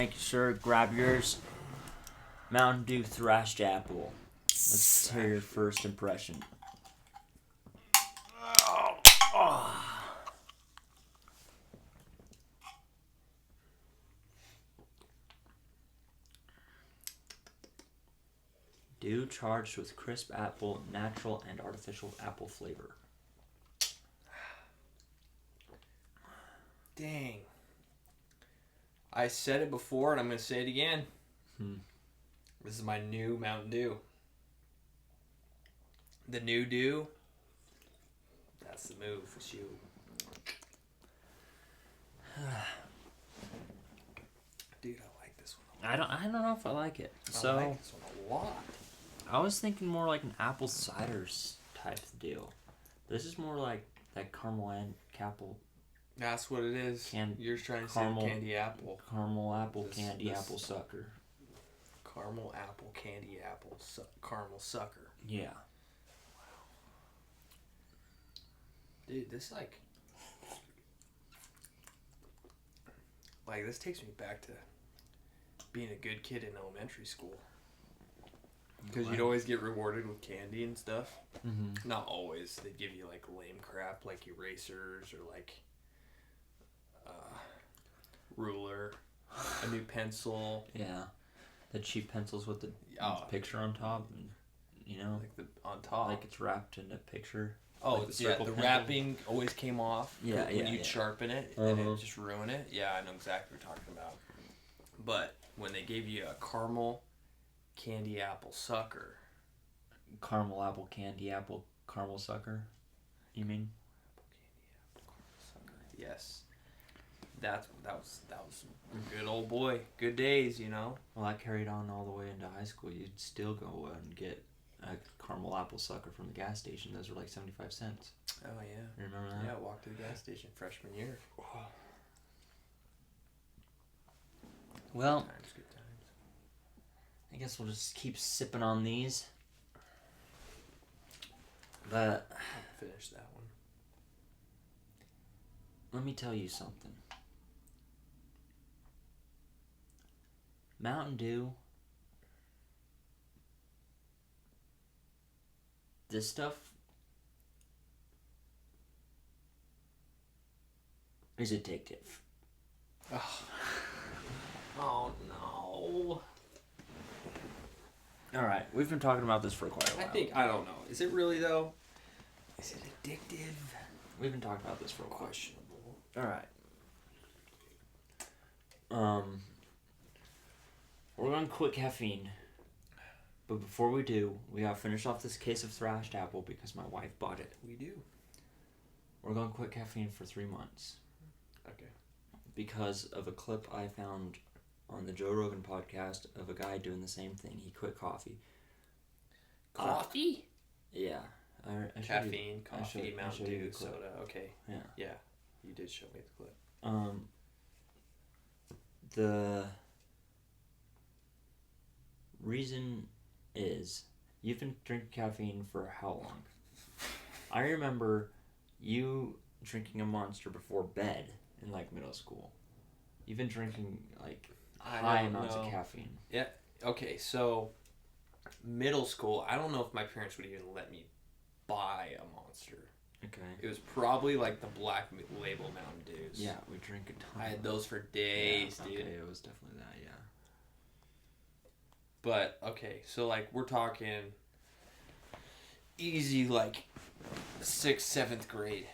Thank you, sir. Grab yours. Mountain Dew Thrashed Apple. Let's hear your first impression. Dew charged with crisp apple, natural and artificial apple flavor. Dang. I said it before and I'm going to say it again. This is my new Mountain Dew. The new Dew. That's the move for you. Dude, I like this one. I don't know if I like it. I like this one a lot. I was thinking more like an apple cider type deal. This is more like that caramel and apple. That's what it is. You're trying to caramel, say candy apple. Caramel apple candy apple sucker. Caramel apple candy apple caramel sucker. Yeah. Wow. Dude, this this takes me back to being a good kid in elementary school. Because you'd always get rewarded with candy and stuff. Mm-hmm. Not always. They'd give you like lame crap like erasers or like ruler, a new pencil. Yeah. The cheap pencils with the picture on top. And, like the on top. Like it's wrapped in a picture. Oh, like the wrapping always came off when you'd sharpen it and it would just ruin it. Yeah, I know exactly what you're talking about. But when they gave you a caramel candy apple sucker. Caramel apple candy apple caramel sucker? You mean? Apple candy apple caramel sucker. Yes. That was good old boy. Good days, Well, that carried on all the way into high school. You'd still go and get a caramel apple sucker from the gas station. Those were like 75 cents. Oh, yeah. You remember that? Yeah, I walked to the gas station freshman year. Well, good times. I guess we'll just keep sipping on these. But finish that one. Let me tell you something. Mountain Dew. This stuff is addictive. Oh no. Alright, we've been talking about this for quite a while. I don't know. Is it really though? Is it addictive? We've been talking about this for a while. Questionable. Alright. We're going to quit caffeine. But before we do, we gotta finish off this case of Thrashed Apple because my wife bought it. We do. We're going to quit caffeine for 3 months. Okay. Because of a clip I found on the Joe Rogan podcast of a guy doing the same thing. He quit coffee. Coffee? Yeah. Caffeine, coffee, Mountain Dew, soda. Okay. Yeah. Yeah. You did show me the clip. The reason is you've been drinking caffeine for how long? I remember you drinking a Monster before bed in like middle school. You've been drinking like high amounts of caffeine. Yeah. Okay, so middle school, I don't know if my parents would even let me buy a Monster. Okay. It was probably like the Black Label Mountain Dews. Yeah, we drink a ton. I had those for days, dude. Okay, it was definitely that, yeah. But, okay, so, like, we're talking easy, like, 6th, 7th grade.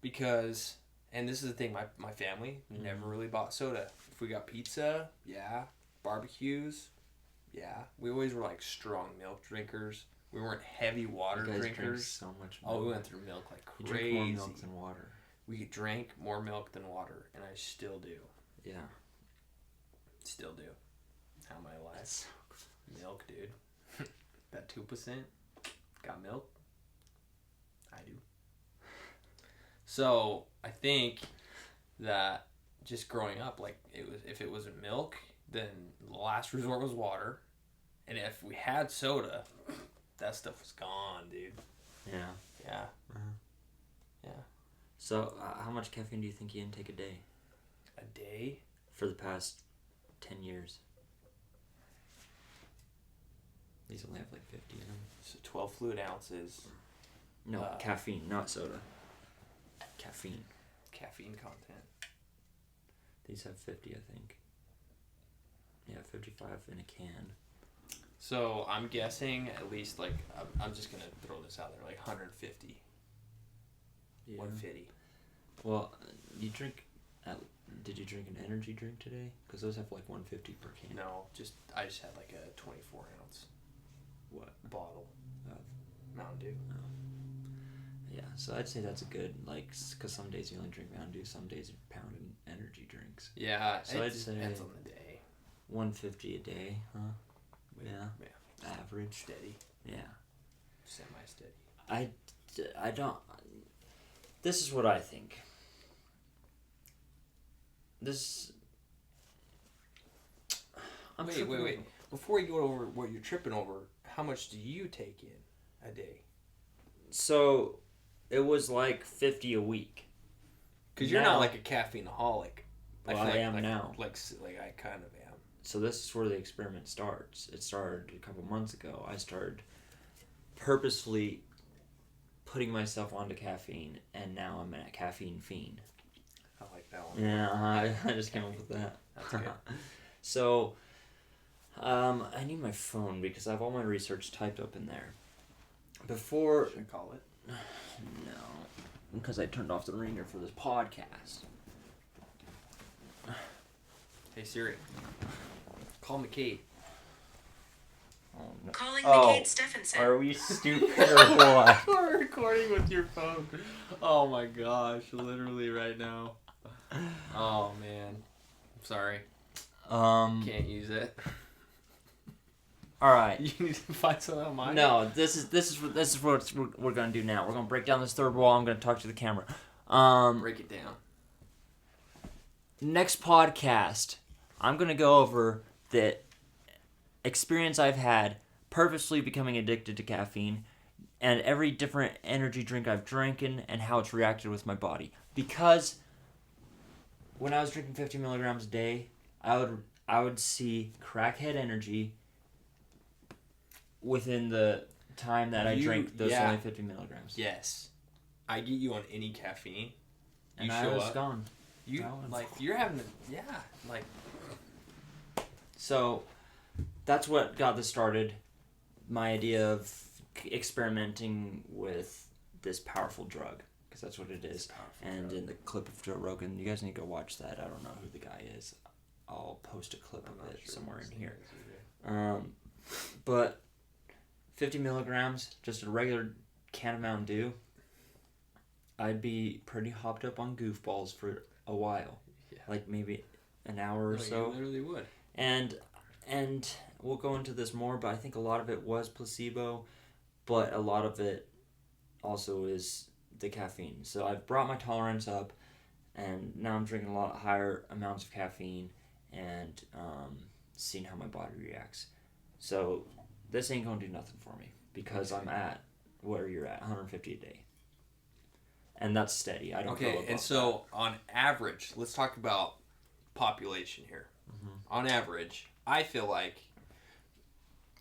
Because, and this is the thing, my family never really bought soda. If we got pizza, yeah. Barbecues, yeah. We always were, like, strong milk drinkers. We weren't heavy water drinkers. Drink so much milk. Oh, we went through milk like crazy. You drink more milk than water. We drank more milk than water, and I still do. Yeah. Still do. How am I alive? Milk, dude. That 2% got milk? I do. So, I think that just growing up, like, if it wasn't milk, then the last resort was water. And if we had soda, that stuff was gone, dude. Yeah. Yeah. Yeah. So, how much caffeine do you think you intake a day? A day? for the past 10 years. These only have like 50 in them. So 12 fluid ounces. No, caffeine, not soda. Caffeine. Caffeine content. These have 50, I think. Yeah, 55 in a can. So I'm guessing at least like I'm just gonna throw this out there, like 150. Yeah. 150. Well, did you drink an energy drink today? Because those have like 150 per can. No, I just had like a 24 ounce. What? Bottle Of Mountain Dew. Oh. Yeah, so I'd say that's a good, like, because some days you only drink Mountain Dew, some days you're pounding energy drinks. Yeah, so it I'd say depends on the day. 150 a day, huh? Yeah. Average. Steady. Yeah. Semi-steady. I don't. This is what I think. Wait. Before you go over what you're tripping over, how much do you take in a day? So, it was like 50 a week. Because you're not like a caffeine-aholic. Well, I am now. Like I kind of am. So this is where the experiment starts. It started a couple months ago. I started purposefully putting myself onto caffeine, and now I'm a caffeine fiend. I like that one. Yeah, I just came up with that. That's good. So, I need my phone because I have all my research typed up in there. Before... Should I call it? No, because I turned off the ringer for this podcast. Hey Siri, call McKade. Oh, no. Calling McKade Stephenson. Are we stupid or what? We're recording with your phone. Oh my gosh, literally right now. Oh man, I'm sorry. Can't use it. All right. You need to find something on mine. No, this is what we're gonna do now. We're gonna break down this third wall. I'm gonna talk to the camera. Break it down. Next podcast, I'm gonna go over the experience I've had purposely becoming addicted to caffeine, and every different energy drink I've drinking and how it's reacted with my body. Because when I was drinking 50 milligrams a day, I would see crackhead energy within the time that I drank those only 50 milligrams. Yes, I get you on any caffeine. And You I show was up. gone. You Going. like you're having like. So that's what got this started. My idea of experimenting with this powerful drug, because that's what it is. And in the clip of Joe Rogan, you guys need to go watch that. I don't know who the guy is. I'll post a clip of it somewhere in here. But 50 milligrams, just a regular can of Mountain Dew, I'd be pretty hopped up on goofballs for a while. Yeah. Like maybe an hour or so. You literally would. And we'll go into this more, but I think a lot of it was placebo, but a lot of it also is the caffeine. So I've brought my tolerance up, and now I'm drinking a lot higher amounts of caffeine and seeing how my body reacts. So this ain't gonna do nothing for me because I'm at where you're at, 150 a day. And that's steady. I don't go above and so on average, let's talk about population here. Mm-hmm. On average, I feel like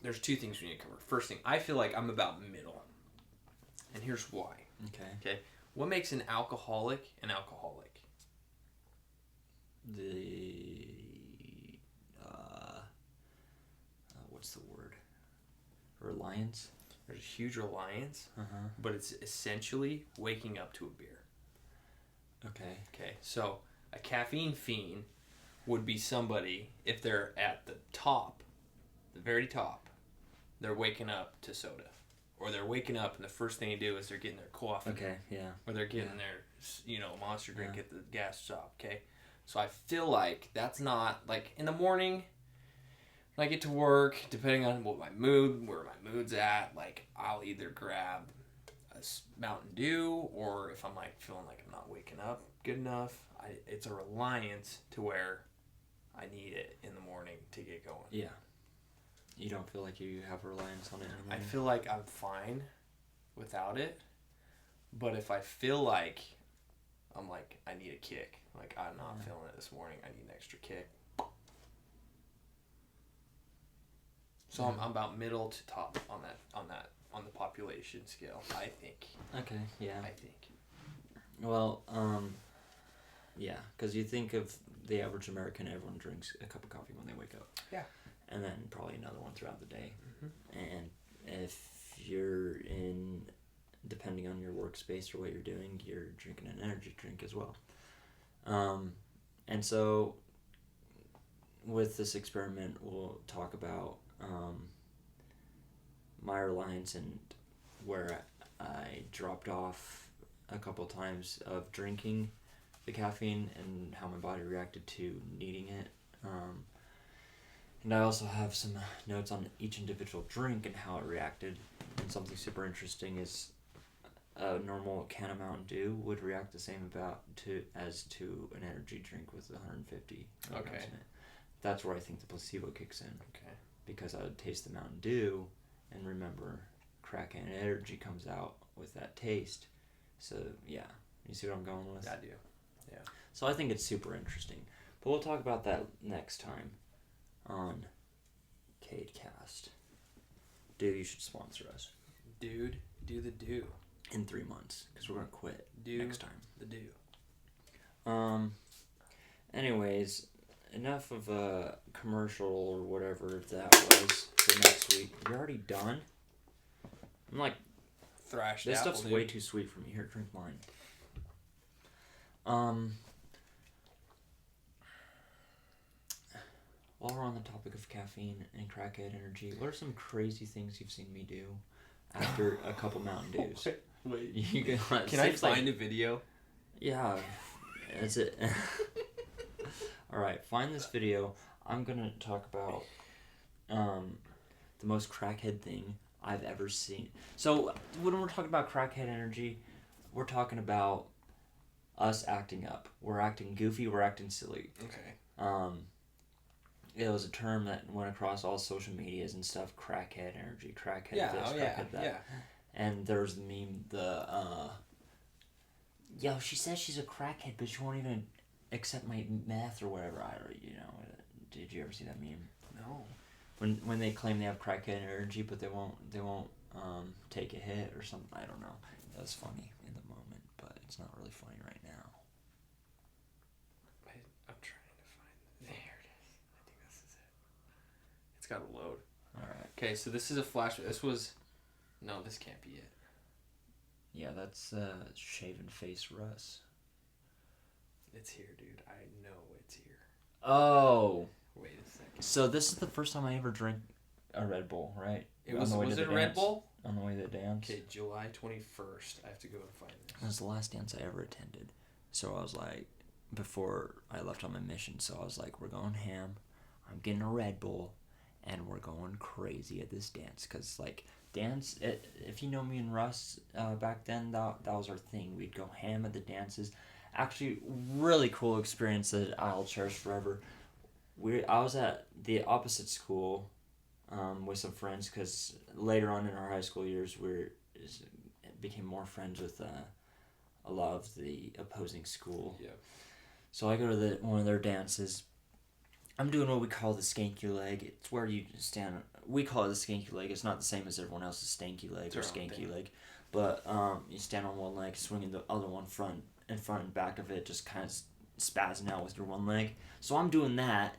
there's two things we need to cover. First thing, I feel like I'm about middle. And here's why. Okay. What makes an alcoholic an alcoholic? What's the word? Reliance? There's a huge reliance, Uh-huh. but it's essentially waking up to a beer. Okay. Okay, so a caffeine fiend would be somebody, if they're at the top, the very top, they're waking up to soda. Or they're waking up and the first thing they do is they're getting their coffee. Okay, yeah. Or they're getting their, monster drink at the gas stop, okay? So I feel like that's not, like, in the morning, when I get to work, depending on where my mood's at, like, I'll either grab a Mountain Dew, or if I'm, like, feeling like I'm not waking up good enough, it's a reliance to where I need it in the morning to get going. Yeah. You don't feel like you have reliance on it anymore? I feel like I'm fine without it, but if I feel like I'm like, I need a kick. Like, I'm not feeling it this morning. I need an extra kick. So I'm about middle to top on the population scale, I think. Okay, yeah. I think. Well, yeah, because you think of the average American, everyone drinks a cup of coffee when they wake up. Yeah. And then probably another one throughout the day. Mm-hmm. And if you're depending on your workspace or what you're doing, you're drinking an energy drink as well. And so with this experiment, we'll talk about my reliance and where I dropped off a couple times of drinking the caffeine and how my body reacted to needing it. And I also have some notes on each individual drink and how it reacted. And something super interesting is a normal can of Mountain Dew would react the same as to an energy drink with 150 milligrams in it. That's where I think the placebo kicks in. Okay. Because I would taste the Mountain Dew and remember crackhead energy comes out with that taste. So yeah, you see what I'm going with? I do. Yeah. So I think it's super interesting. But we'll talk about that next time on CadeCast. Dude, you should sponsor us. Dude, do the do. In 3 months, because we're going to quit next time. The do. Anyways, enough of a commercial or whatever that was for next week. You're already done? I'm like, Thrashed this apple, stuff's dude. way too sweet for me. Here, drink mine. While we're on the topic of caffeine and crackhead energy, what are some crazy things you've seen me do after a couple Mountain Dews? Wait. Can I find a video? Yeah, that's it. Alright, find this video. I'm going to talk about the most crackhead thing I've ever seen. So, when we're talking about crackhead energy, we're talking about us acting up. We're acting goofy, we're acting silly. Okay. It was a term that went across all social medias and stuff. Crackhead energy, crackhead this, crackhead that. Yeah. And there was the meme, yo, she says she's a crackhead, but she won't even accept my meth or whatever. Did you ever see that meme? No. When they claim they have crackhead energy, but they won't take a hit or something. I don't know. That was funny in the moment, but it's not really funny right now. I'm trying to find. There it is. I think this is it. It's got to load. All right. Okay, so this is a flash. This was. No, this can't be it. Yeah, that's shaven face Russ. It's here, dude. I know it's here. Oh. Wait a second. So this is the first time I ever drank a Red Bull, right? Was it a Red Bull? On the way to the dance. Okay, July 21st. I have to go and find this. It was the last dance I ever attended. So I was like, before I left on my mission, so I was like, we're going ham. I'm getting a Red Bull. And we're going crazy at this dance. Because, like, if you know me and Russ back then, that was our thing. We'd go ham at the dances. Actually, really cool experience that I'll cherish forever. I was at the opposite school with some friends because later on in our high school years, became more friends with a lot of the opposing school. Yeah. So I go to one of their dances. I'm doing what we call the skanky leg. It's where you stand. We call it the skanky leg. It's not the same as everyone else's stanky leg or skanky leg. But you stand on one leg, swinging the other one in front and back of it, just kind of spazzing out with your one leg. So I'm doing that.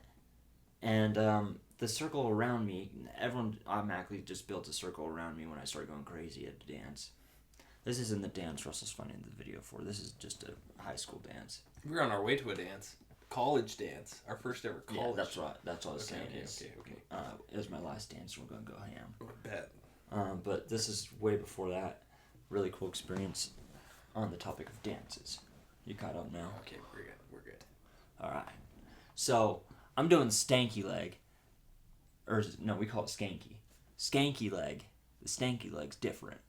And the circle around me, everyone automatically just built a circle around me when I started going crazy at the dance. This isn't the dance Russell's finding the video for. This is just a high school dance. We're on our way to a dance. College dance. Our first ever college. Yeah, that's what I was saying. Okay. It was my last dance, so we're going to go ham. I bet. But this is way before that. Really cool experience on the topic of dances. You caught up now? Okay, we're good. Alright. So, I'm doing the stanky leg. Or, no, we call it skanky. Skanky leg. The stanky leg's different.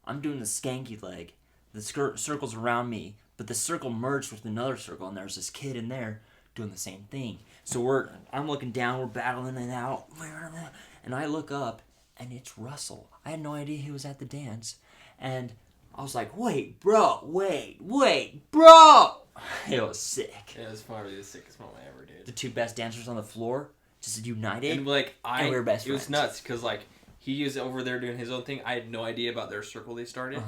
I'm doing the skanky leg. The circle's around me, but the circle merged with another circle, and there's this kid in there doing the same thing. So I'm looking down, we're battling it out, and I look up, and it's Russell. I had no idea he was at the dance, and I was like, wait, bro. It was sick. It was probably the sickest moment ever, dude. The two best dancers on the floor just united. And like and we were best it friends. was nuts because like he was over there doing his own thing. I had no idea about their circle they started,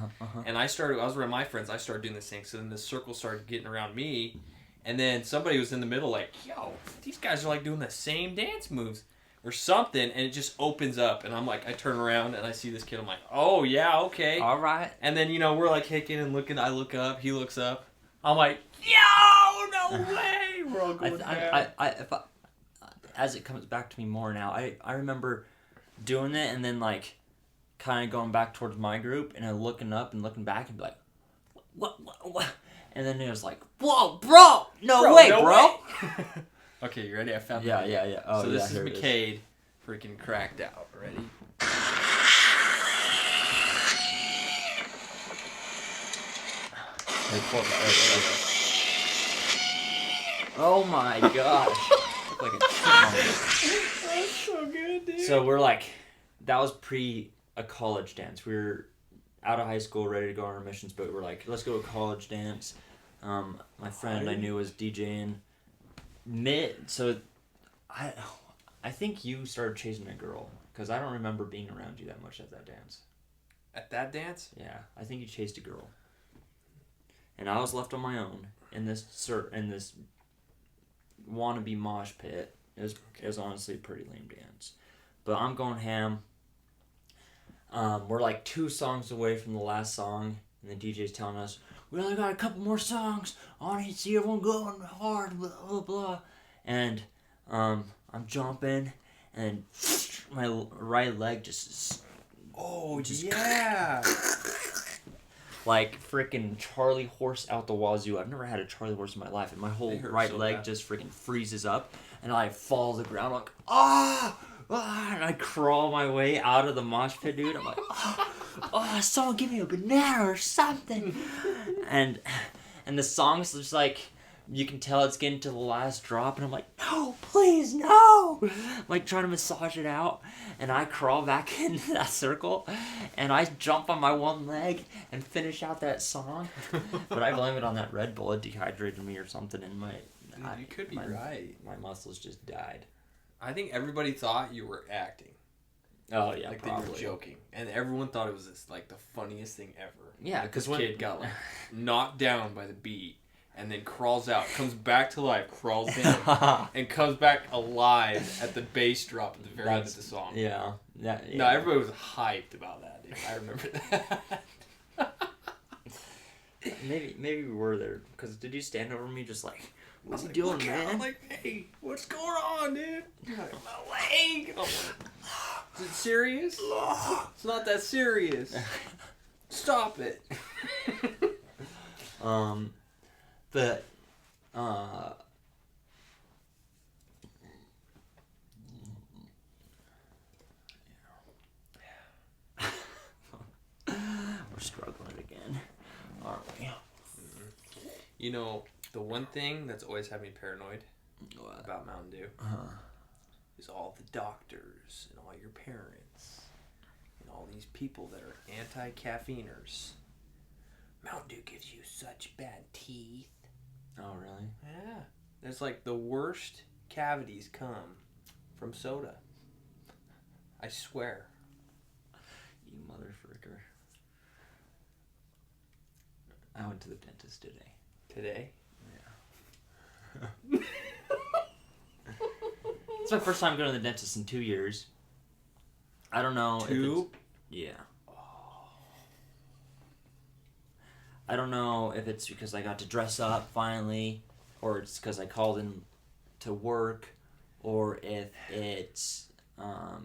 and I was around my friends. I started doing this thing, so then the circle started getting around me, and then somebody was in the middle like, yo, these guys are like doing the same dance moves or something, and it just opens up, and I'm like, I turn around and I see this kid. I'm like, oh yeah, okay, all right. And then we're like kicking and looking. I look up, he looks up. I'm like, yo, no way. We're all going down. As it comes back to me more now, I remember doing it and then like kind of going back towards my group and then looking up and looking back and be like, what? And then it was like, whoa, bro, no way, bro. Okay, you ready? I found it. Yeah. Oh, so this yeah, is McKade, freaking cracked out. Ready? Oh my gosh. Look like a chipmunk. That's so good, dude. So we're like, that was pre a college dance. We were out of high school, ready to go on our missions, but we're like, let's go to a college dance. My friend I knew was DJing. So I think you started chasing a girl, because I don't remember being around you that much at that dance. At that dance? Yeah, I think you chased a girl. And I was left on my own in this wannabe mosh pit. It was honestly a pretty lame dance. But I'm going ham. We're like 2 songs away from the last song, and the DJ's telling us, we only got a couple more songs. I want to see everyone going hard, blah, blah, blah. And I'm jumping, and my right leg just yeah. Like freaking Charlie horse out the wazoo. I've never had a Charlie horse in my life, and my whole right leg just freaking freezes up, and I fall to the ground. I'm like, and I crawl my way out of the mosh pit, dude. I'm like, someone give me a banana or something. and the song's just like, you can tell it's getting to the last drop, and I'm like, no, please, no. I'm like trying to massage it out, and I crawl back into that circle, and I jump on my one leg and finish out that song. But I blame it on that Red Bull. It dehydrated me or something, and you could be right. My muscles just died. I think everybody thought you were acting. Oh yeah, like probably. They were joking, and everyone thought it was like the funniest thing ever. Yeah, because kid got like knocked down by the beat. And then crawls out, comes back to life, crawls in, and comes back alive at the bass drop at the very end of the song. Yeah. No, everybody was hyped about that, dude. I remember that. Maybe we were there, because did you stand over me just like, what's he doing, man? I'm like, hey, what's going on, dude? Like, my leg. Is it serious? It's not that serious. Stop it. But, we're struggling again, aren't we? You know, the one thing that's always had me paranoid about Mountain Dew is all the doctors and all your parents and all these people that are anti-caffeiners. Mountain Dew gives you such bad teeth. Oh, really? Yeah. There's like the worst cavities come from soda. I swear. You motherfucker. I went to the dentist today. Today? Yeah. It's my first time going to the dentist in 2 years. I don't know. 2? Yeah. I don't know if it's because I got to dress up finally, or it's because I called in to work, or if it's, I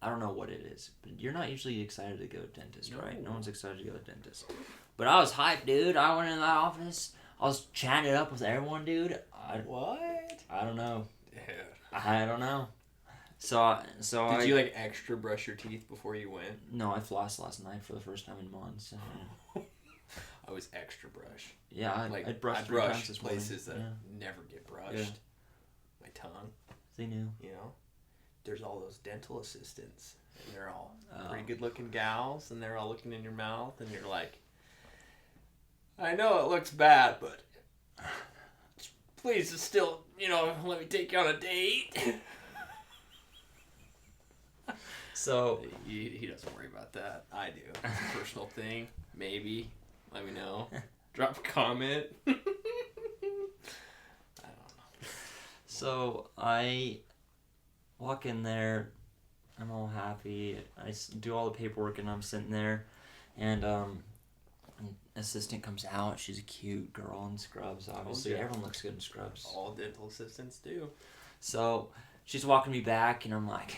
don't know what it is. But you're not usually excited to go to dentist, right? No one's excited to go to dentist. But I was hyped, dude. I went in that office. I was chatting it up with everyone, dude. What? I don't know. Yeah. I don't know. So Did you like extra brush your teeth before you went? No, I flossed last night for the first time in months. I was extra brush. Yeah, I brushed 3 times this morning. Places that never get brushed. Yeah. My tongue. They knew. You know, there's all those dental assistants, and they're all pretty good-looking gals, and they're all looking in your mouth, and you're like, I know it looks bad, but please, still, let me take you on a date. So he doesn't worry about that. I do. It's a personal thing. Maybe. Let me know. Drop a comment. I don't know. So I walk in there. I'm all happy. I do all the paperwork, and I'm sitting there, and an assistant comes out. She's a cute girl in scrubs. Obviously, yeah. Everyone looks good in scrubs. All dental assistants do. So she's walking me back, and I'm like,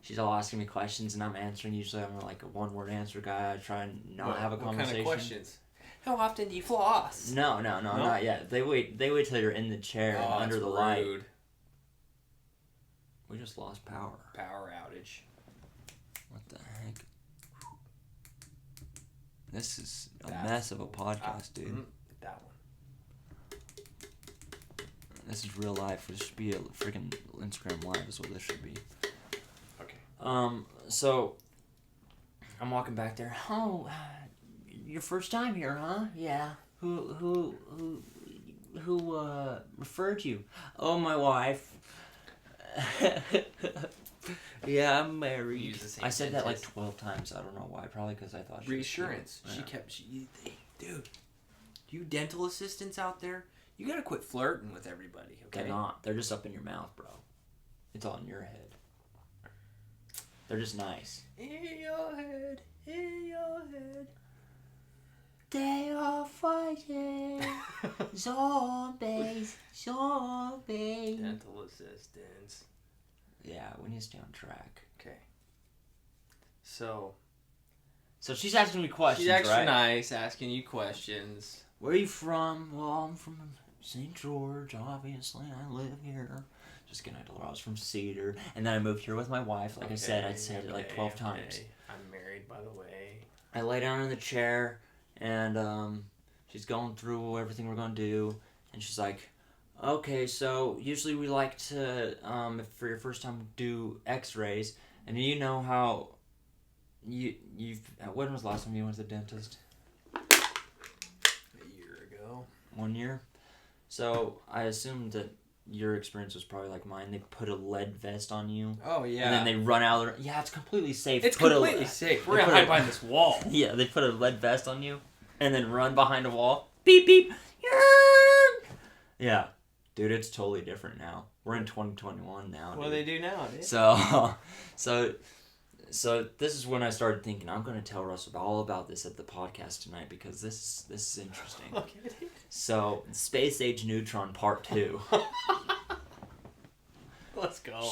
she's all asking me questions, and I'm answering. Usually, I'm like a one-word answer guy. I try and not have a conversation. What kind of questions? How often do you floss? No, not yet. They wait till you're in the chair and under the light. We just lost power. Power outage. What the heck? This is a mess of a podcast, dude. That one. This is real life. This should be a freaking Instagram Live is what this should be. Okay. So I'm walking back there. Oh, your first time here, huh? Yeah. Who referred you? Oh, my wife. Yeah, I'm married. I said that like 12 times. I don't know why. Probably because I thought she reassurance. Was Dude, you dental assistants out there, you gotta quit flirting with everybody. Okay? They're not. They're just up in your mouth, bro. It's all in your head. They're just nice. In your head. In your head. They are fighting. Zombies. Dental assistants. Yeah, we need to stay on track. Okay. So she's asking me questions, she's extra right? nice, asking you questions. Where are you from? Well, I'm from St. George, obviously. I live here. Just kidding, I told her I was from Cedar. And then I moved here with my wife. Like I said it like 12 times. I'm married, by the way. I lay down in the chair, and she's going through everything we're going to do. And she's like, okay, so usually we like to, for your first time, do x-rays. And you know how when was the last time you went to the dentist? A year ago. 1 year? So I assumed that your experience was probably like mine. They put a lead vest on you. Oh, yeah. And then they run out of the... Yeah, it's completely safe. It's completely safe. We're going to hide behind this wall. Yeah, they put a lead vest on you and then run behind a wall. Beep, beep. Yeah. Dude, it's totally different now. We're in 2021 now. What do they do now, dude? So this is when I started thinking, I'm going to tell Russ all about this at the podcast tonight because this is interesting. Okay. So, Space Age Neutron Part 2. Let's go.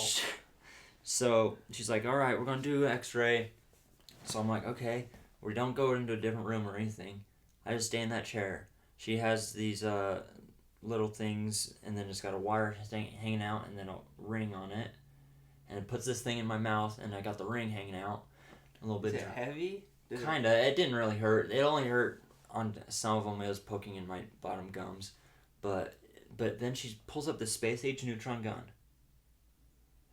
So, she's like, all right, we're going to do x-ray. So I'm like, okay. We don't go into a different room or anything. I just stay in that chair. She has these little things, and then it's got a wire thing hanging out, and then a ring on it. And it puts this thing in my mouth, and I got the ring hanging out. A little bit. Is it heavy? Kinda. It didn't really hurt. It only hurt on some of them. It was poking in my bottom gums. But then she pulls up the Space Age Neutron gun.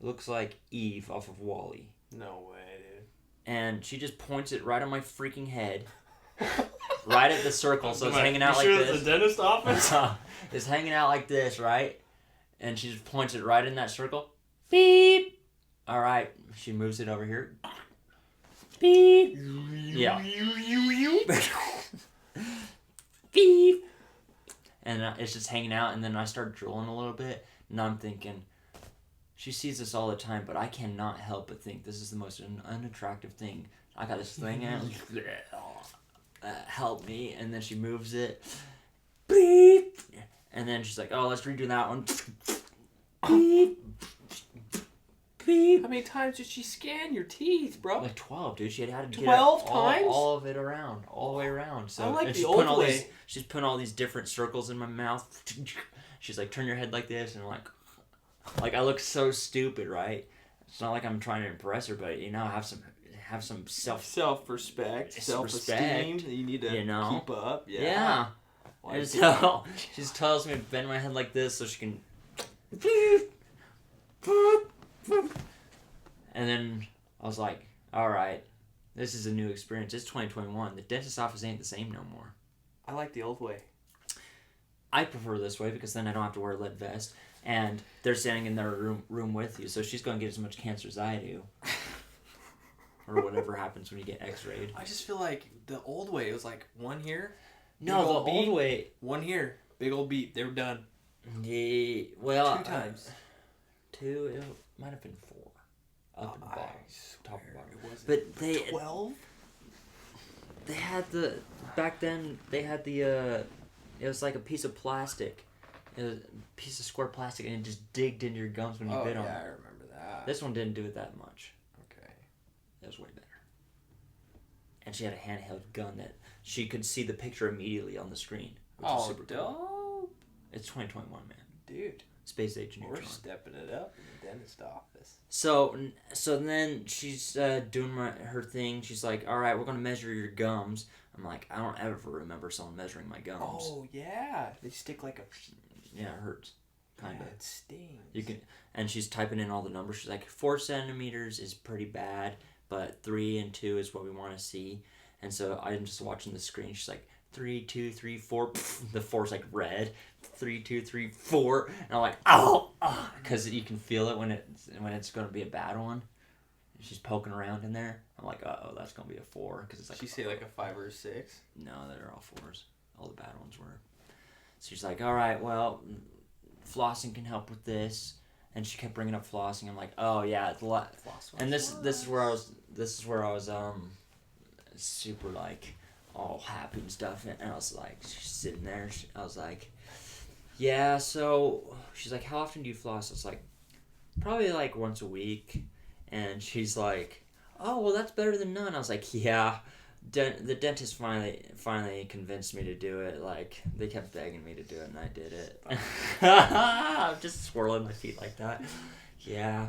It looks like Eve off of WALL-E. No way, dude. And she just points it right on my freaking head. Right at the circle, so it's hanging out like this. this. It's the dentist office? It's hanging out like this, right? And she just points it right in that circle. Beep! Alright, she moves it over here. Beep! Yeah. Beep! And it's just hanging out, and then I start drooling a little bit, and I'm thinking, she sees this all the time, but I cannot help but think this is the most unattractive thing. I got this thing out. Help me. And then she moves it. Beep. And then she's like, oh, let's redo that one. Beep. Beep. How many times did she scan your teeth, bro? Like 12, dude. She had to get 12 times? all of it around. All the way around. So, I like the old way. She's putting all these different circles in my mouth. She's like, turn your head like this. And I'm like, I look so stupid, right? It's not like I'm trying to impress her, but, have some self-respect, self-esteem. You need to keep up. Yeah. Like so she tells me to bend my head like this so she can. And then I was like, all right, this is a new experience. It's 2021. The dentist office ain't the same no more. I like the old way. I prefer this way because then I don't have to wear a lead vest, and they're standing in their room with you, so she's going to get as much cancer as I do. Or whatever happens when you get x-rayed. I just feel like the old way, it was like one here. No, the old way. One here. Big old beat. They were done. Yeah, well... 2 times. 2, it might have been 4. Up and bottom. Top and bottom. It wasn't. But they... 12? They had the... Back then, they had the... It was like a piece of plastic. It was a piece of square plastic, and it just digged into your gums when you bit on it. I remember that. This one didn't do it that much. Okay. It was way better. And she had a handheld gun that she could see the picture immediately on the screen. Which is super dope. Cool. It's 2021, man. Dude. Space Age Neutron. We're stepping it up in the dentist office. So then she's doing her thing. She's like, all right, we're going to measure your gums. I'm like, I don't ever remember someone measuring my gums. Oh, yeah. They stick like a... Yeah, it hurts. Kind of. Yeah, it stings. You can, and she's typing in all the numbers. She's like, 4 centimeters is pretty bad, but 3 and 2 is what we want to see. And so I'm just watching the screen. She's like, 3, 2, 3, 4. The 4's like red. 3, 2, 3, 4. And I'm like, oh, because you can feel it when it's going to be a bad one. She's poking around in there. I'm like, uh-oh, that's going to be a 4. Because it's like. Did she say like a 5 or a 6? No, they're all 4s. All the bad ones were. So she's like, all right, well, flossing can help with this. And she kept bringing up flossing. I'm like, oh yeah, it's a lot. Floss. And this is where I was super like all happy and stuff. And I was like, she's sitting there. I was like, yeah. So she's like, how often do you floss? I was like, probably like once a week. And she's like, oh well, that's better than none. I was like, yeah. The dentist finally convinced me to do it. Like, they kept begging me to do it, and I did it. I'm just swirling my feet like that. Yeah.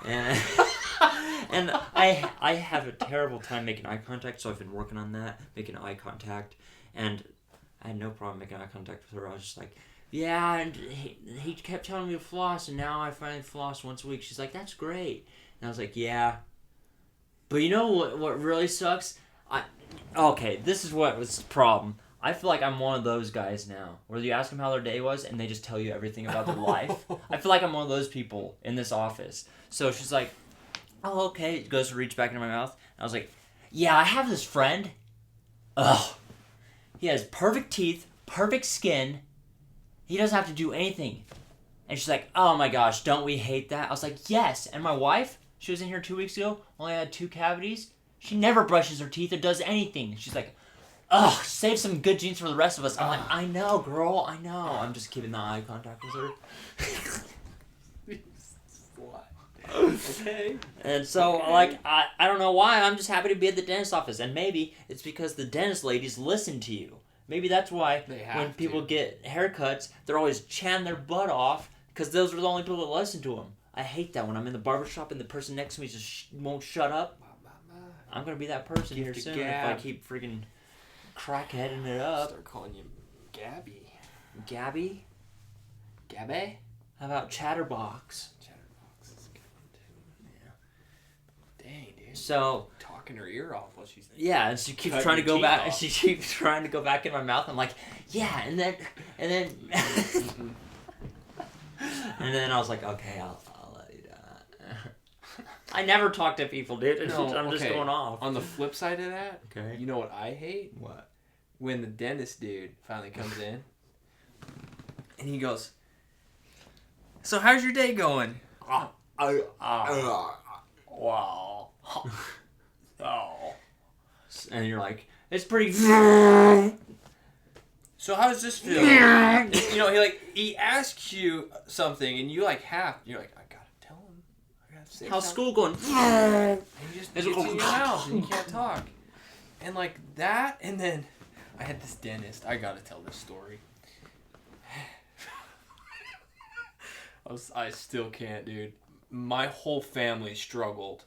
And I have a terrible time making eye contact, so I've been working on that, making eye contact. And I had no problem making eye contact with her. I was just like, yeah, and he kept telling me to floss, and now I finally floss once a week. She's like, that's great. And I was like, yeah. But you know what really sucks? Okay, this is what was the problem. I feel like I'm one of those guys now, where you ask them how their day was, and they just tell you everything about their life. I feel like I'm one of those people in this office. So she's like, oh, okay. Goes to reach back into my mouth. I was like, yeah, I have this friend. Ugh. He has perfect teeth, perfect skin. He doesn't have to do anything. And she's like, oh my gosh, don't we hate that? I was like, yes. And my wife, she was in here 2 weeks ago, only had 2 cavities. She never brushes her teeth or does anything. She's like, ugh, save some good genes for the rest of us. I'm like, I know, girl, I know. I'm just keeping the eye contact with her. What? Okay. And so, like, I don't know why. I'm just happy to be at the dentist office. And maybe it's because the dentist ladies listen to you. Maybe that's why when people get haircuts, they're always chanting their butt off because those are the only people that listen to them. I hate that when I'm in the barbershop and the person next to me just won't shut up. I'm going to be that person here soon if I keep freaking crackheading it up. Start calling you Gabby. Gabby? Gabby? How about Chatterbox? Chatterbox is a good one, too. Yeah. Dang, dude. So... talking her ear off while she's... Yeah, and she keeps trying to go back. Off. She keeps trying to go back in my mouth. I'm like, yeah, and then... and then I was like, okay, I'll let you do that. I never talk to people, dude. I'm just going off. On the flip side of that, okay. You know what I hate? What? When the dentist dude finally comes in, and he goes, so how's your day going? Wow. Oh. And you're like, it's pretty... So how does this feel? You know, he asks you something, and you like you're like, I gotta tell him. I gotta say how's something. school going? And you just gets in your mouth, and you can't talk. And like that, and then I had this dentist. I gotta tell this story. I still can't, dude. My whole family struggled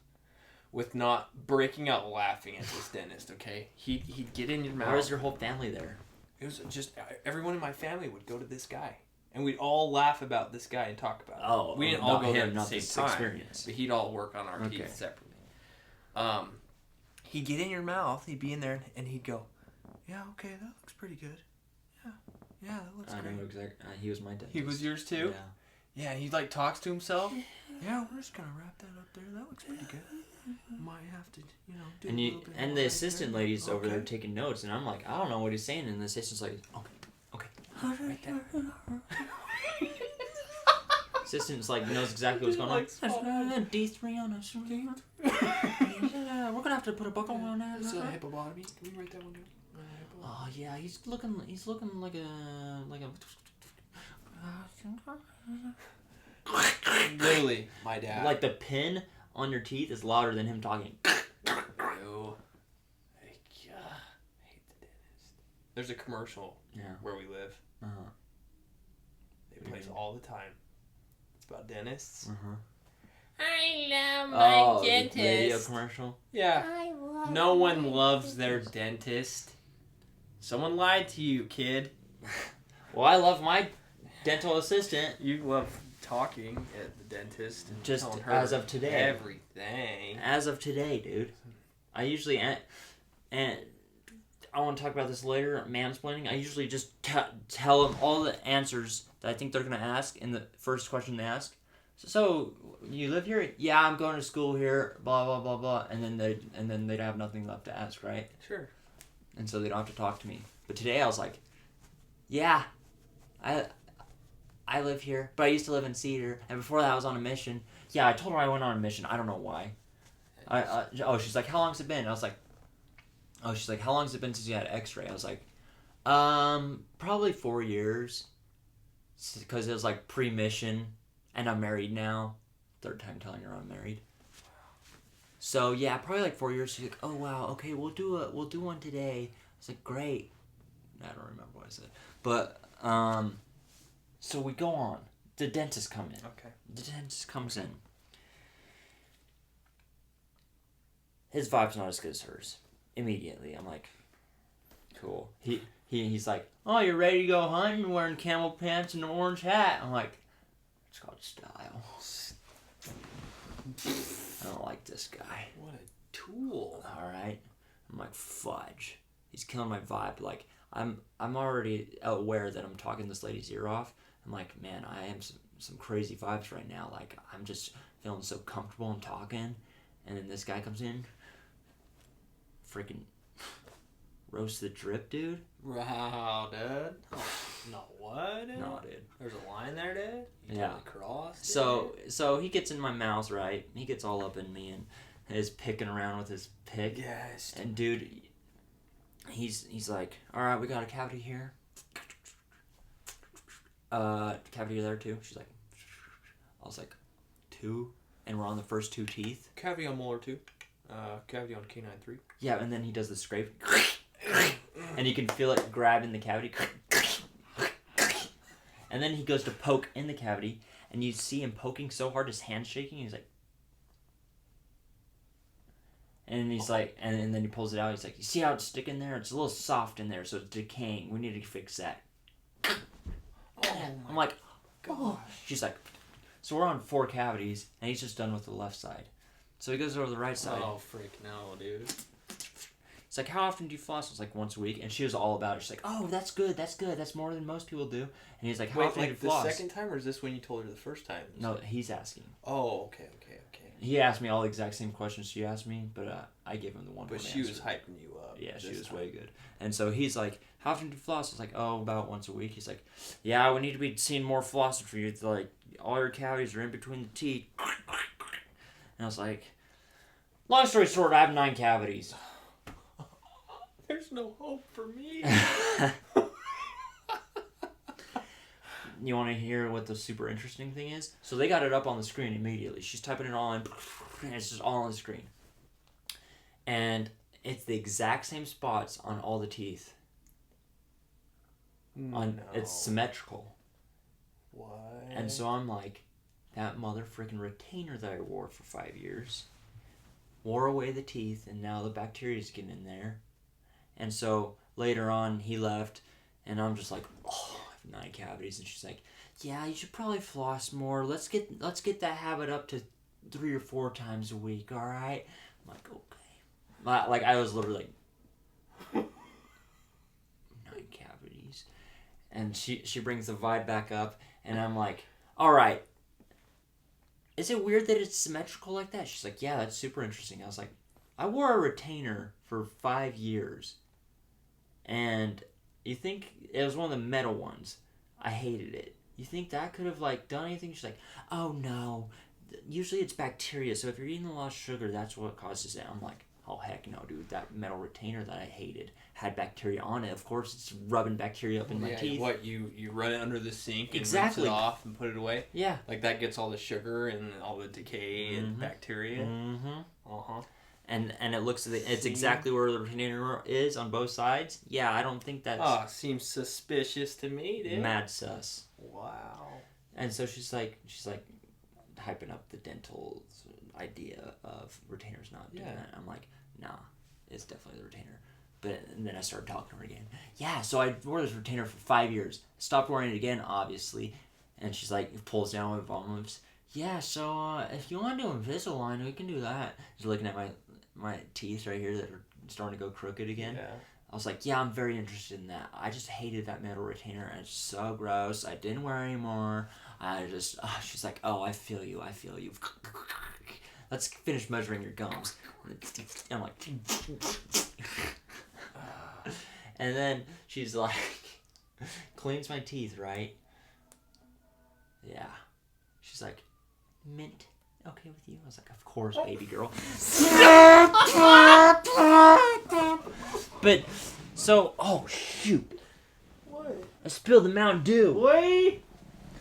with not breaking out laughing at this dentist, okay? He'd get in your mouth. Why was your whole family there? It was just, everyone in my family would go to this guy. And we'd all laugh about this guy and talk about it. Oh, we didn't all go there at at the same time. Experience. But he'd all work on our teeth separately. He'd get in your mouth, he'd be in there, and he'd go, yeah, okay, that looks pretty good. Yeah, that looks I great. know exactly. He was my dentist. He was yours too? Yeah. Yeah, he like talks to himself. Yeah, we're just gonna wrap that up there. That looks pretty good. Might have to, do And a little bit and more the right assistant there. lady's over there Okay. taking notes, and I'm like, I don't know what he's saying, and the assistant's like, okay, right there. Assistant's like knows exactly what's going on. D3 on us. We're gonna have to put a buckle on that. It's a hippopotami. Can we write that one down? Oh yeah, he's looking like a. Literally, my dad. Like the pin on your teeth is louder than him talking. Ew. I hate the dentist. There's a commercial where we live. Uh-huh. It plays all the time. It's about dentists. Uh-huh. I love my The dentist. radio commercial. Yeah. I love No one my loves dentist. their dentist. Someone lied to you, kid. Well, I love my dental assistant. You love talking at the dentist and Just telling her as of today. everything. As of today, dude. I usually and I want to talk about this later. Mansplaining. I usually just tell them all the answers that I think they're gonna ask in the first question they ask. So you live here? Yeah, I'm going to school here. Blah blah blah blah. And then they'd have nothing left to ask, right? Sure. And so they don't have to talk to me. But today I was like, yeah, I live here, but I used to live in Cedar, and before that I was on a mission. Yeah, I told her I went on a mission. I don't know why. She's like, how long's it been? I was like, she's like, how long's it been since you had X-ray? I was like, probably 4 years, because it was like pre-mission, and I'm married now. Third time telling her I'm married. So yeah, probably like 4 years. She's like, oh wow, okay, we'll do one today. I was like, great. I don't remember what I said, but so we go on. The dentist come in. Okay. The dentist comes in. His vibe's not as good as hers. Immediately, I'm like, cool. He's like, oh, you're ready to go hunting, wearing camel pants and an orange hat. I'm like, it's called style. I don't like this guy. What a tool. All right. I'm like, fudge. He's killing my vibe. Like, I'm already aware that I'm talking this lady's ear off. I'm like, man, I am some crazy vibes right now. Like, I'm just feeling so comfortable and talking. And then this guy comes in. Freaking roast the drip, dude. Wow, dude. No, what? Dude? No, dude. There's a line there, dude. You Yeah. totally crossed. So he gets in my mouth, right? He gets all up in me and is picking around with his pick. Yes. And dude, he's like, all right, we got a cavity here. Cavity there too. She's like, I was like, 2, and we're on the first 2 teeth. Cavity on molar 2. Cavity on canine 3. Yeah, and then he does the scrape, and you can feel it grab in the cavity. And then he goes to poke in the cavity, and you see him poking so hard, his hand's shaking. He's like, and he's like, and then he pulls it out. He's like, you see how it's sticking there? It's a little soft in there, so it's decaying. We need to fix that. I'm like, oh. She's like, so we're on 4 cavities, and he's just done with the left side. So he goes over to the right side. Oh, freak no, dude. It's like, how often do you floss? It's like once a week. And she was all about it. She's like, oh, that's good. That's more than most people do. And he's like, how Wait, often do you like the floss? second time, or is this when you told her the first time? No, he's asking. Oh, okay. He asked me all the exact same questions she asked me, but I gave him the one. But she was hyping you up. Yeah, she was way good. And so he's like, how often do you floss? I was like, oh, about once a week. He's like, yeah, we need to be seeing more flossing for you. It's like, all your cavities are in between the teeth. And I was like, long story short, I have 9 cavities. There's no hope for me. You want to hear what the super interesting thing is? So they got it up on the screen immediately. She's typing it all in, and it's just all on the screen. And it's the exact same spots on all the teeth. It's symmetrical. What? And so I'm like, that mother freaking retainer that I wore for 5 years wore away the teeth, and now the bacteria's getting in there. And so later on, he left, and I'm just like, oh, I have 9 cavities. And she's like, yeah, you should probably floss more. Let's get that habit up to 3 or 4 times a week, all right? I'm like, okay. Like, I was literally like, 9 cavities. And she brings the Vide back up, and I'm like, all right. Is it weird that it's symmetrical like that? She's like, yeah, that's super interesting. I was like, I wore a retainer for 5 years. And you think it was one of the metal ones. I hated it. You think that could have like done anything? She's like, oh no. Usually it's bacteria. So if you're eating a lot of sugar, that's what causes it. I'm like, oh heck no, dude. That metal retainer that I hated had bacteria on it. Of course, it's rubbing bacteria up in my teeth. What, you run it under the sink and Exactly. rinse it off and put it away? Yeah. Like that gets all the sugar and all the decay and bacteria? Mm-hmm. And it looks, it's exactly where the retainer is on both sides. Yeah, I don't think that's... Oh, seems suspicious to me, dude. Mad sus. Wow. And so she's like hyping up the dental idea of retainers not doing that. I'm like, nah, it's definitely the retainer. And then I started talking to her again. Yeah, so I wore this retainer for 5 years. Stopped wearing it again, obviously. And she's like, pulls down with volumes. Yeah, so if you want to do Invisalign, we can do that. She's looking at my teeth right here that are starting to go crooked again. Yeah. I was like, yeah, I'm very interested in that. I just hated that metal retainer, and it's so gross. I didn't wear it anymore. She's like, oh, I feel you. Let's finish measuring your gums. I'm like... And then she's like, cleans my teeth, right? Yeah. She's like, mint, okay with you? I was like, of course, baby girl. But, so, oh, shoot. What? I spilled the Mountain Dew. Wait.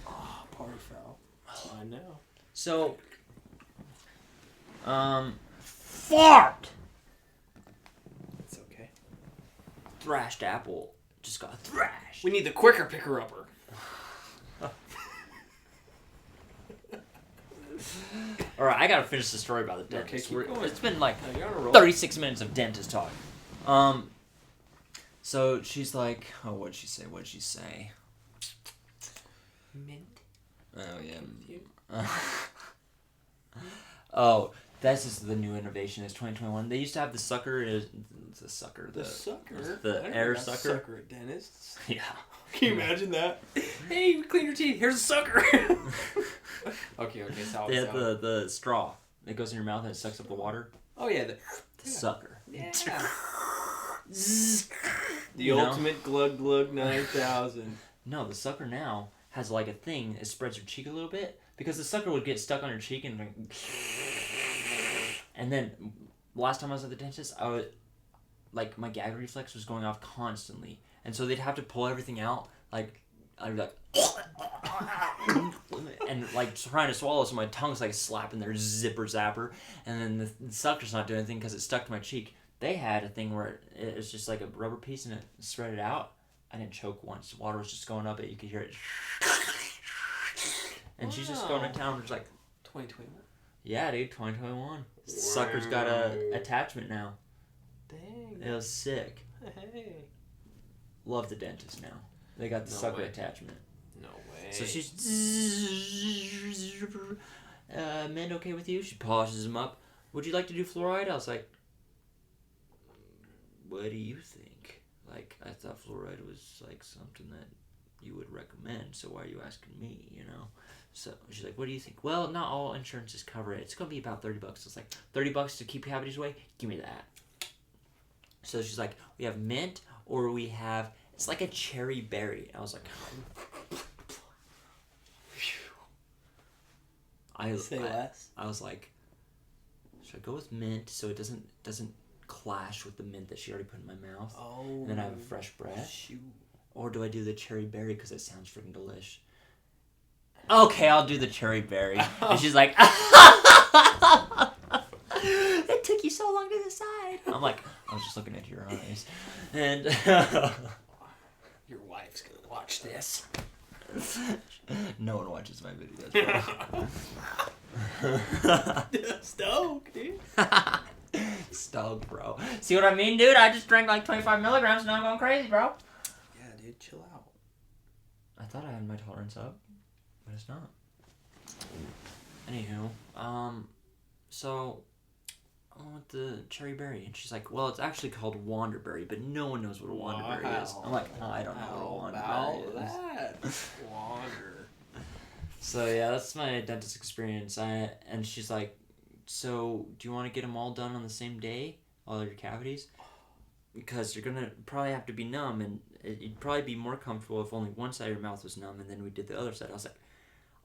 Oh, party foul. I know. So, fart! It's okay. Thrashed apple just got thrashed. We need the quicker picker-upper. Alright, I gotta finish the story about the dentist. Okay, keep going. It's been like No, you're on a roll. 36 minutes of dentist talk. So she's like, oh, what'd she say? Mint. Oh, yeah. Oh, this is the new innovation. It's 2021. They used to have the sucker. The sucker. The sucker? The air sucker. Sucker at dentists. Yeah. Can you imagine that? Hey, you clean your teeth. Here's a sucker. Okay, so They have the straw. It goes in your mouth and it sucks up the water. Oh, yeah. The sucker. Yeah. The The ultimate glug glug 9000. No, the sucker now has like a thing. It spreads your cheek a little bit because the sucker would get stuck on your cheek and like, and then last time I was at the dentist, I would like my gag reflex was going off constantly, and so they'd have to pull everything out. Like I'd be like, and like trying to swallow, so my tongue's like slapping their zipper zapper, and then the sucker's not doing anything because it's stuck to my cheek. They had a thing where it was just like a rubber piece and it spread it out. I didn't choke once. Water was just going up it. You could hear it. And she's just going to town just like... 2021? Yeah, dude, 2021. Sucker's got a attachment now. Dang. It was sick. Hey. Love the dentist now. They got the sucker attachment. No way. So she's... Mint okay with you? She polishes him up. Would you like to do fluoride? I was like... What do you think? Like, I thought fluoride was, like, something that you would recommend, so why are you asking me, you know? So, she's like, what do you think? Well, not all insurances cover it. It's going to be about $30. It's like, $30 to keep cavities away? Give me that. So, she's like, we have mint, or we have, it's like a cherry berry. I was like, Say less. I was like, should I go with mint so it doesn't clash with the mint that she already put in my mouth? Oh. And then I have a fresh breath? Shoot. Or do I do the cherry berry because it sounds freaking delish? Okay, I'll do the cherry berry. And she's like, it took you so long to decide. I'm like, I was just looking at your eyes. And Your wife's gonna watch this. no one watches my videos, bro. Stoke, dude. Stoked, bro. See what I mean, dude? I just drank like 25 milligrams and now I'm going crazy, bro. Yeah, dude, chill out. I thought I had my tolerance up, but it's not. Anywho, so I want the cherry berry. And she's like, well, it's actually called Wanderberry, but no one knows what a Wanderberry is. I'm like, I don't know what a Wanderberry is. Wander. So yeah, that's my dentist experience. And she's like, so do you want to get them all done on the same day, all your cavities? Because you're gonna probably have to be numb, and it'd probably be more comfortable if only one side of your mouth was numb, and then we did the other side. I was like,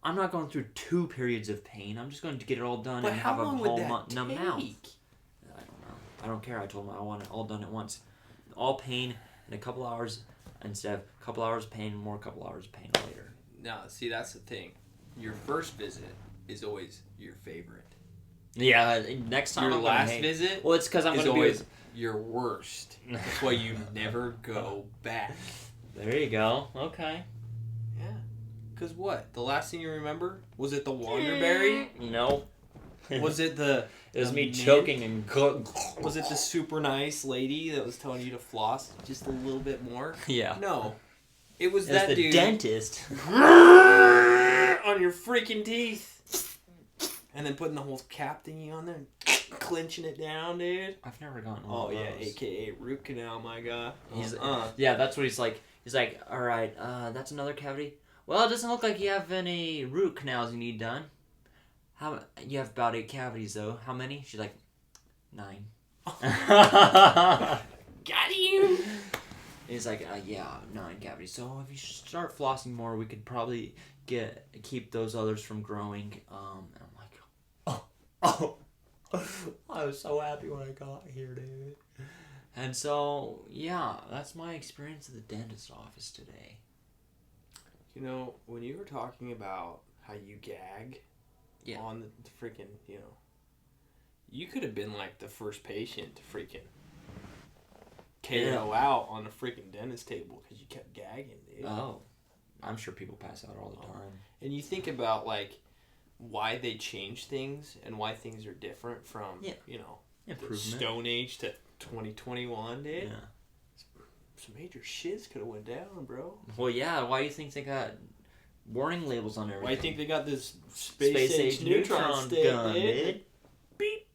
I'm not going through 2 periods of pain. I'm just going to get it all done But and how have a long would whole that numb take? mouth. I don't know. I don't care. I told him I want it all done at once. All pain in a couple hours instead of a couple hours of pain, more a couple hours of pain later. No, see, that's the thing. Your first visit is always your favorite. Yeah, next time Your I'm last gonna visit well, it's because I'm is going to always be... your worst. That's why you never go back. There you go. Okay. Yeah. Because what? The last thing you remember? Was it the Wanderberry? No. Was it the... It was the me mint? choking and... Was it the super nice lady that was telling you to floss just a little bit more? Yeah. No. It was It was that the dude dentist. on your freaking teeth. And then putting the whole cap thingy on there and clenching it down, dude. I've never gotten one Oh, of yeah, those. a.k.a. root canal, my guy. Yeah, that's what he's like. He's like, all right, that's another cavity. Well, it doesn't look like you have any root canals you need done. You have about 8 cavities, though. How many? She's like, 9. Got you! He's like, yeah, 9 cavities. So if you start flossing more, we could probably keep those others from growing. And I'm like, oh. I was so happy when I got here, dude. And so, yeah, that's my experience at the dentist office today. You know, when you were talking about how you gag on the freaking, you could have been like the first patient to freaking KO out on the freaking dentist table because you kept gagging, dude. Oh, I'm sure people pass out all the time. And you think about, like, why they change things and why things are different from, the Stone Age to 2021, dude. Yeah. Some major shits could have went down, bro. Well, yeah. Why do you think they got warning labels on everything? Why do you think they got this space-age neutron stick, gun, dude? Beep.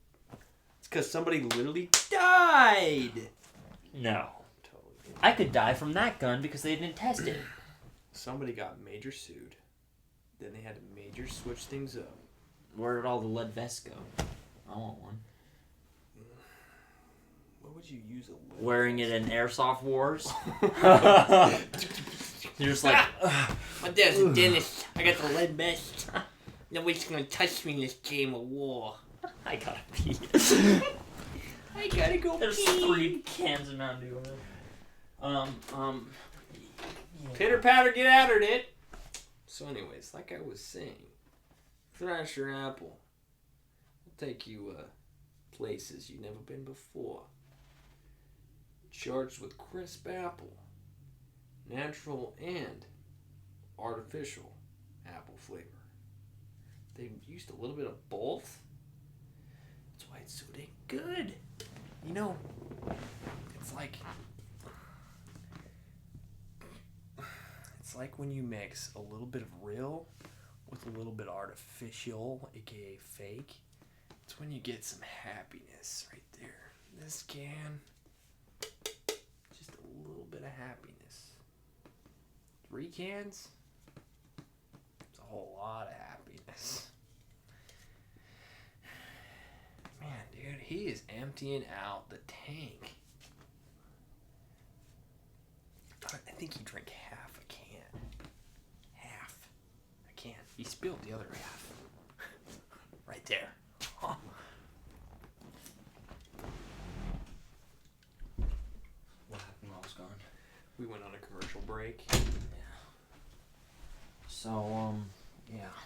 It's because somebody literally died. No. Totally. I could die from that gun because they didn't test it. Somebody got major sued. Then they had to major switch things up. Where did all the lead vests go? I want one. What would you use a lead Wearing vest? it in Airsoft Wars? You're just like... My dad's a dentist. I got the lead vest. Nobody's gonna touch me in this game of war. I gotta pee. I gotta go There's pee. 3 cans of Mountain Dew in it. Pitter patter, get at her, dude. So, anyways, like I was saying, Thrasher Apple will take you places you've never been before. Charged with crisp apple, natural and artificial apple flavor. They used a little bit of both. That's why it's so dang good. You know, it's like when you mix a little bit of real with a little bit artificial, aka fake. It's when you get some happiness right there. This can, just a little bit of happiness. 3 cans, it's a whole lot of happiness. Man, dude, he is emptying out the tank. I think he drank half a can. Half a can. He spilled the other half. Right there. Huh. What happened while I was gone? We went on a commercial break. Yeah. So, yeah.